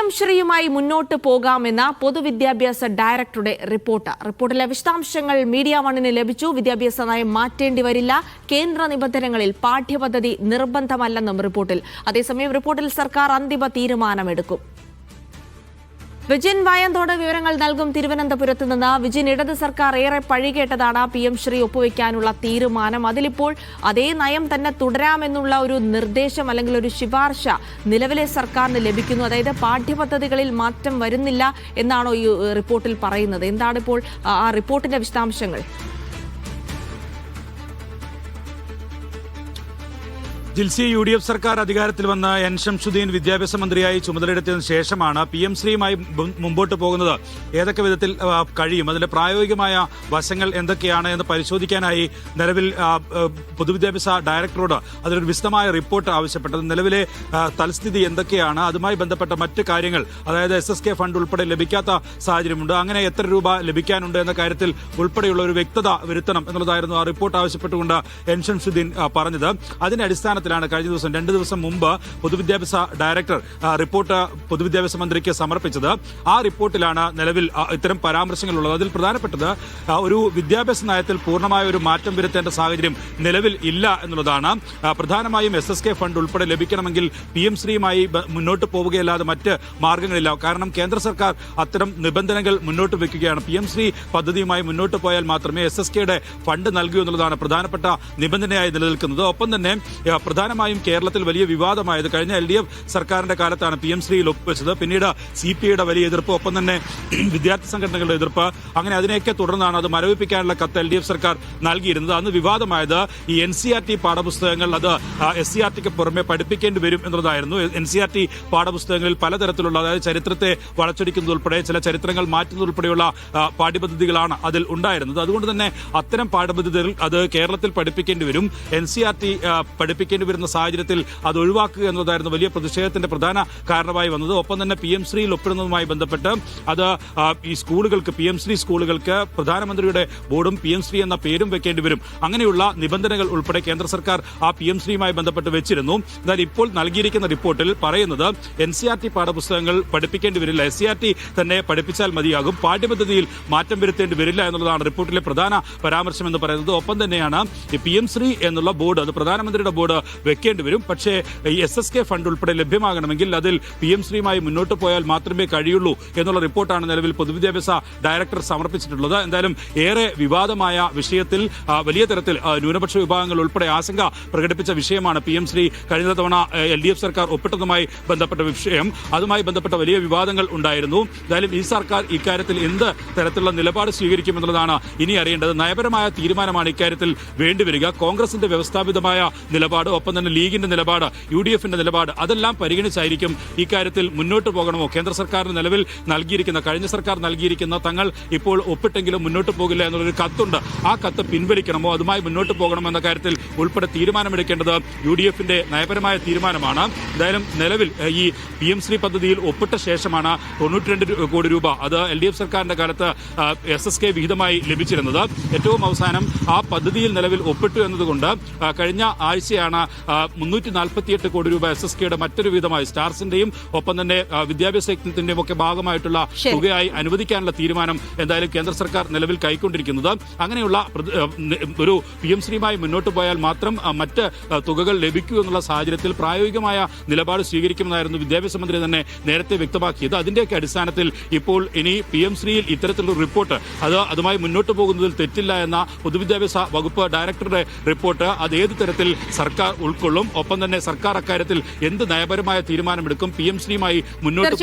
PM ശ്രീയുമായി മുന്നോട്ട് പോകാമെന്ന പൊതുവിദ്യാഭ്യാസ ഡയറക്ടറുടെ റിപ്പോർട്ടിലെ വിശദാംശങ്ങൾ മീഡിയ വണ്ണിന് ലഭിച്ചു. വിദ്യാഭ്യാസ നയം മാറ്റേണ്ടി വരില്ല, കേന്ദ്ര നിബന്ധനകളിൽ പാഠ്യപദ്ധതി നിർബന്ധമല്ലെന്നും റിപ്പോർട്ടിൽ. അതേസമയം റിപ്പോർട്ടിൽ സർക്കാർ അന്തിമ തീരുമാനമെടുക്കും. വിജിൻ വായന്തോട് വിവരങ്ങൾ നൽകും. തിരുവനന്തപുരത്ത് നിന്ന് വിജിൻ, ഇടത് സർക്കാർ ഏറെ പഴികേട്ടതാണ് PM ശ്രീ ഒപ്പുവെക്കാനുള്ള തീരുമാനം. അതിലിപ്പോൾ അതേ നയം തന്നെ തുടരാമെന്നുള്ള ഒരു നിർദ്ദേശം അല്ലെങ്കിൽ ഒരു ശുപാർശ നിലവിലെ സർക്കാരിന് ലഭിക്കുന്നു. അതായത് പാഠ്യപദ്ധതികളിൽ മാറ്റം വരുന്നില്ല എന്നാണോ ഈ റിപ്പോർട്ടിൽ പറയുന്നത്? എന്താണ് ഇപ്പോൾ ആ റിപ്പോർട്ടിന്റെ വിശദാംശങ്ങൾ? ജിൽസി, UDF സർക്കാർ അധികാരത്തിൽ വന്ന എൻ ഷംസുദ്ദീൻ വിദ്യാഭ്യാസ മന്ത്രിയായി ചുമതലയെടുത്തതിനു ശേഷമാണ് PM ശ്രീയുമായി മുമ്പോട്ട് പോകുന്നത്. ഏതൊക്കെ വിധത്തിൽ കഴിയും, അതിന്റെ പ്രായോഗികമായ വശങ്ങൾ എന്തൊക്കെയാണ് എന്ന് പരിശോധിക്കാനായി നിലവിൽ പൊതുവിദ്യാഭ്യാസ ഡയറക്ടറോട് അതിനൊരു വിശദമായ റിപ്പോർട്ട് ആവശ്യപ്പെട്ടത്. നിലവിലെ തൽസ്ഥിതി എന്തൊക്കെയാണ്, അതുമായി ബന്ധപ്പെട്ട മറ്റ് കാര്യങ്ങൾ, അതായത് SSK ഫണ്ട് ഉൾപ്പെടെ ലഭിക്കാത്ത സാഹചര്യമുണ്ട്, അങ്ങനെ എത്ര രൂപ ലഭിക്കാനുണ്ട് എന്ന കാര്യത്തിൽ ഉൾപ്പെടെയുള്ള ഒരു വ്യക്തത വരുത്തണം എന്നുള്ളതായിരുന്നു ആ റിപ്പോർട്ട് ആവശ്യപ്പെട്ടുകൊണ്ട് എൻ ഷംസുദ്ദീൻ പറഞ്ഞത്. അതിന്റെ അടിസ്ഥാനത്തിലാണ് കഴിഞ്ഞ ദിവസം 2 ദിവസം മുമ്പ് പൊതുവിദ്യാഭ്യാസ ഡയറക്ടർ റിപ്പോർട്ട് പൊതുവിദ്യാഭ്യാസ മന്ത്രിക്ക് സമർപ്പിച്ചത്. ആ റിപ്പോർട്ടിലാണ് നിലവിൽ ഇത്തരം പരാമർശങ്ങളുള്ളത്. അതിൽ പ്രധാനപ്പെട്ടത് ഒരു വിദ്യാഭ്യാസ നയത്തിൽ പൂർണ്ണമായ ഒരു മാറ്റം വരുത്തേണ്ട സാഹചര്യം നിലവിൽ ഇല്ല എന്നുള്ളതാണ്. പ്രധാനമായും SSK ഫണ്ട് ഉൾപ്പെടെ ലഭിക്കണമെങ്കിൽ PM ശ്രീയുമായി മുന്നോട്ട് പോവുകയല്ലാതെ മറ്റ് മാർഗങ്ങളില്ല. കാരണം കേന്ദ്ര സർക്കാർ അത്തരം നിബന്ധനകൾ മുന്നോട്ട് വെക്കുകയാണ്. PM ശ്രീ പദ്ധതിയുമായി മുന്നോട്ട് പോയാൽ മാത്രമേ SSKയുടെ ഫണ്ട് നൽകൂ എന്നുള്ളതാണ് പ്രധാനപ്പെട്ട നിബന്ധനയായി നിലനിൽക്കുന്നത്. ഒപ്പം തന്നെ പ്രധാനമായും കേരളത്തിൽ വലിയ വിവാദമായത് കഴിഞ്ഞ LDF സർക്കാരിന്റെ കാലത്താണ് PM ശ്രീയിൽ ഒപ്പുവെച്ചത്. പിന്നീട് CPIയുടെ വലിയ എതിർപ്പ്, ഒപ്പം തന്നെ വിദ്യാർത്ഥി സംഘടനകളുടെ എതിർപ്പ്, അങ്ങനെ അതിനെയൊക്കെ തുടർന്നാണ് അത് മരവിപ്പിക്കാനുള്ള കത്ത് LDF സർക്കാർ നൽകിയിരുന്നത്. അന്ന് വിവാദമായത് ഈ NCERT പാഠപുസ്തകങ്ങൾ അത് SCERTക്ക് പുറമെ പഠിപ്പിക്കേണ്ടി വരും എന്നുള്ളതായിരുന്നു. NCERT പാഠപുസ്തകങ്ങളിൽ പലതരത്തിലുള്ള, അതായത് ചരിത്രത്തെ വളച്ചൊടിക്കുന്നതുൾപ്പെടെ ചില ചരിത്രങ്ങൾ മാറ്റുന്നതുൾപ്പെടെയുള്ള പാഠ്യപദ്ധതികളാണ് അതിൽ ഉണ്ടായിരുന്നത്. അതുകൊണ്ട് തന്നെ അത്തരം പാഠപദ്ധതികൾ അത് കേരളത്തിൽ പഠിപ്പിക്കേണ്ടി വരും. NCERT പഠിപ്പിക്കേണ്ടി വരുന്ന സാഹചര്യത്തിൽ അത് ഒഴിവാക്കുക എന്നതായിരുന്നു വലിയ പ്രതിഷേധത്തിന്റെ പ്രധാന കാരണമായി വന്നത്. ഒപ്പം തന്നെ PM ശ്രീയിൽ ഒപ്പിടുന്നതുമായി ബന്ധപ്പെട്ട് അത് ഈ സ്കൂളുകൾക്ക്, PM ശ്രീ സ്കൂളുകൾക്ക് പ്രധാനമന്ത്രിയുടെ ബോർഡും PM ശ്രീ എന്ന പേരും വെക്കേണ്ടി വരും. അങ്ങനെയുള്ള നിബന്ധനകൾ ഉൾപ്പെടെ കേന്ദ്ര സർക്കാർ ആ PM ശ്രീയുമായി ബന്ധപ്പെട്ട് വെച്ചിരുന്നു. എന്നാൽ ഇപ്പോൾ നൽകിയിരിക്കുന്ന റിപ്പോർട്ടിൽ പറയുന്നത് NCERT പാഠപുസ്തകങ്ങൾ പഠിപ്പിക്കേണ്ടി വരില്ല, SCERT തന്നെ പഠിപ്പിച്ചാൽ മതിയാകും, പാഠ്യപദ്ധതിയിൽ മാറ്റം വരുത്തേണ്ടി വരില്ല എന്നുള്ളതാണ് റിപ്പോർട്ടിലെ പ്രധാന പരാമർശം എന്ന് പറയുന്നത്. ഒപ്പം തന്നെയാണ് ഈ PM ശ്രീ എന്നുള്ള ബോർഡ്, അത് പ്രധാനമന്ത്രിയുടെ ബോർഡ് വെക്കേണ്ടി വരും. പക്ഷേ ഈ SSK ഫണ്ട് ഉൾപ്പെടെ ലഭ്യമാകണമെങ്കിൽ അതിൽ PM ശ്രീയുമായി മുന്നോട്ട് പോയാൽ മാത്രമേ കഴിയുള്ളൂ എന്നുള്ള റിപ്പോർട്ടാണ് നിലവിൽ പൊതുവിദ്യാഭ്യാസ ഡയറക്ടർ സമർപ്പിച്ചിട്ടുള്ളത്. എന്തായാലും ഏറെ വിവാദമായ വിഷയത്തിൽ വലിയ തരത്തിൽ ന്യൂനപക്ഷ വിഭാഗങ്ങൾ ഉൾപ്പെടെ ആശങ്ക പ്രകടിപ്പിച്ച വിഷയമാണ് PM ശ്രീ കഴിഞ്ഞ തവണ LDF സർക്കാർ ഒപ്പിട്ടതുമായി ബന്ധപ്പെട്ട വിഷയം. അതുമായി ബന്ധപ്പെട്ട വലിയ വിവാദങ്ങൾ ഉണ്ടായിരുന്നു. എന്തായാലും ഈ സർക്കാർ ഇക്കാര്യത്തിൽ എന്ത് തരത്തിലുള്ള നിലപാട് സ്വീകരിക്കുമെന്നുള്ളതാണ് ഇനി അറിയേണ്ടത്. നയപരമായ തീരുമാനമാണ് ഇക്കാര്യത്തിൽ വേണ്ടിവരിക. കോൺഗ്രസിന്റെ വ്യവസ്ഥാപിതമായ നിലപാട്, ഒപ്പം തന്നെ ലീഗിന്റെ നിലപാട്, UDFന്റെ നിലപാട്, അതെല്ലാം പരിഗണിച്ചായിരിക്കും ഇക്കാര്യത്തിൽ മുന്നോട്ട് പോകണമോ. കേന്ദ്ര സർക്കാരിന് നിലവിൽ നൽകിയിരിക്കുന്ന, കഴിഞ്ഞ സർക്കാർ നൽകിയിരിക്കുന്ന, തങ്ങൾ ഇപ്പോൾ ഒപ്പിട്ടെങ്കിലും മുന്നോട്ട് പോകില്ല എന്നുള്ളൊരു കത്തുണ്ട്, ആ കത്ത് പിൻവലിക്കണമോ, അതുമായി മുന്നോട്ട് പോകണമോ എന്ന കാര്യത്തിൽ ഉൾപ്പെടെ തീരുമാനമെടുക്കേണ്ടത് UDFന്റെ നയപരമായ തീരുമാനമാണ്. എന്തായാലും നിലവിൽ ഈ PM ശ്രീ പദ്ധതിയിൽ ഒപ്പിട്ട ശേഷമാണ് 92 കോടി രൂപ അത് LDF സർക്കാരിന്റെ കാലത്ത് SSK വിഹിതമായി ലഭിച്ചിരുന്നത്. ഏറ്റവും അവസാനം ആ പദ്ധതിയിൽ നിലവിൽ ഒപ്പിട്ടു എന്നതുകൊണ്ട് കഴിഞ്ഞ ആഴ്ചയാണ് 348 കോടി രൂപ SSKയുടെ മറ്റൊരു വിധമായി സ്റ്റാർസിന്റെയും ഒപ്പം തന്നെ വിദ്യാഭ്യാസ യജ്ഞത്തിന്റെയും ഒക്കെ ഭാഗമായിട്ടുള്ള തുകയായി അനുവദിക്കാനുള്ള തീരുമാനം എന്തായാലും കേന്ദ്ര സർക്കാർ നിലവിൽ കൈക്കൊണ്ടിരിക്കുന്നത്. അങ്ങനെയുള്ള ഒരു PM ശ്രീയുമായി മുന്നോട്ട് പോയാൽ മാത്രം മറ്റ് തുകകൾ ലഭിക്കൂ എന്നുള്ള സാഹചര്യത്തിൽ പ്രായോഗികമായ നിലപാട് സ്വീകരിക്കുമെന്നായിരുന്നു വിദ്യാഭ്യാസ മന്ത്രി തന്നെ നേരത്തെ വ്യക്തമാക്കിയത്. അതിന്റെയൊക്കെ അടിസ്ഥാനത്തിൽ ഇപ്പോൾ ഇനി PM ശ്രീയിൽ ഇത്തരത്തിലുള്ള റിപ്പോർട്ട്, അതുമായി മുന്നോട്ട് പോകുന്നതിൽ തെറ്റില്ല എന്ന പൊതുവിദ്യാഭ്യാസ വകുപ്പ് ഡയറക്ടറുടെ റിപ്പോർട്ട് അത് ഏത് തരത്തിൽ സർക്കാർ ഉൾക്കൊള്ളും, ഒപ്പം തന്നെ സർക്കാർ അക്കാര്യത്തിൽ എന്ത് നയപരമായ തീരുമാനമെടുക്കും, PM ശ്രീയുമായി മുന്നോട്ട്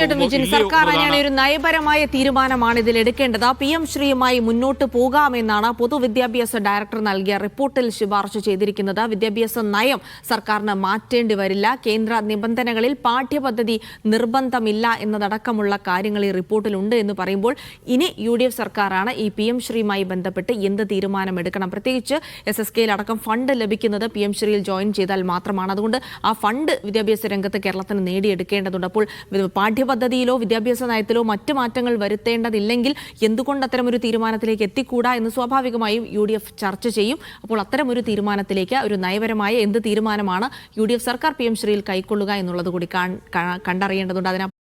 സർക്കാർ ഒരു നയപരമായ തീരുമാനമാണ് ഇതിൽ എടുക്കേണ്ടത്. PM ശ്രീയുമായി മുന്നോട്ട് പോകാമെന്നാണ് പൊതുവിദ്യാഭ്യാസ ഡയറക്ടർ നൽകിയ റിപ്പോർട്ടിൽ ശുപാർശ ചെയ്തിരിക്കുന്നത്. വിദ്യാഭ്യാസ നയം സർക്കാരിന് മാറ്റേണ്ടി വരില്ല, കേന്ദ്ര നിബന്ധനകളിൽ പാഠ്യപദ്ധതി നിർബന്ധമില്ല എന്നതടക്കമുള്ള കാര്യങ്ങൾ ഈ റിപ്പോർട്ടിലുണ്ട് എന്ന് പറയുമ്പോൾ ഇനി UDF സർക്കാരാണ് ഈ PM ശ്രീയുമായി ബന്ധപ്പെട്ട് എന്ത് തീരുമാനമെടുക്കണം. പ്രത്യേകിച്ച് SSKയിൽ അടക്കം ഫണ്ട് ലഭിക്കുന്നത് PM ശ്രീയിൽ ജോയിൻ ചെയ്താൽ മാത്രമാണ്. അതുകൊണ്ട് ആ ഫണ്ട് വിദ്യാഭ്യാസ രംഗത്ത് കേരളത്തിന് നേടിയെടുക്കേണ്ടതുണ്ട്. അപ്പോൾ പാഠ്യപദ്ധതിയിലോ വിദ്യാഭ്യാസ നയത്തിലോ മറ്റ് മാറ്റങ്ങൾ വരുത്തേണ്ടതില്ലെങ്കിൽ എന്തുകൊണ്ട് അത്തരമൊരു തീരുമാനത്തിലേക്ക് എത്തിക്കൂടാ എന്ന് സ്വാഭാവികമായും UDF ചർച്ച ചെയ്യും. അപ്പോൾ അത്തരമൊരു തീരുമാനത്തിലേക്ക്, ഒരു നയപരമായ എന്ത് തീരുമാനമാണ് UDF സർക്കാർ PM ശ്രീയിൽ കൈക്കൊള്ളുക എന്നുള്ളത് കൂടി കണ്ടറിയേണ്ടതുണ്ട്.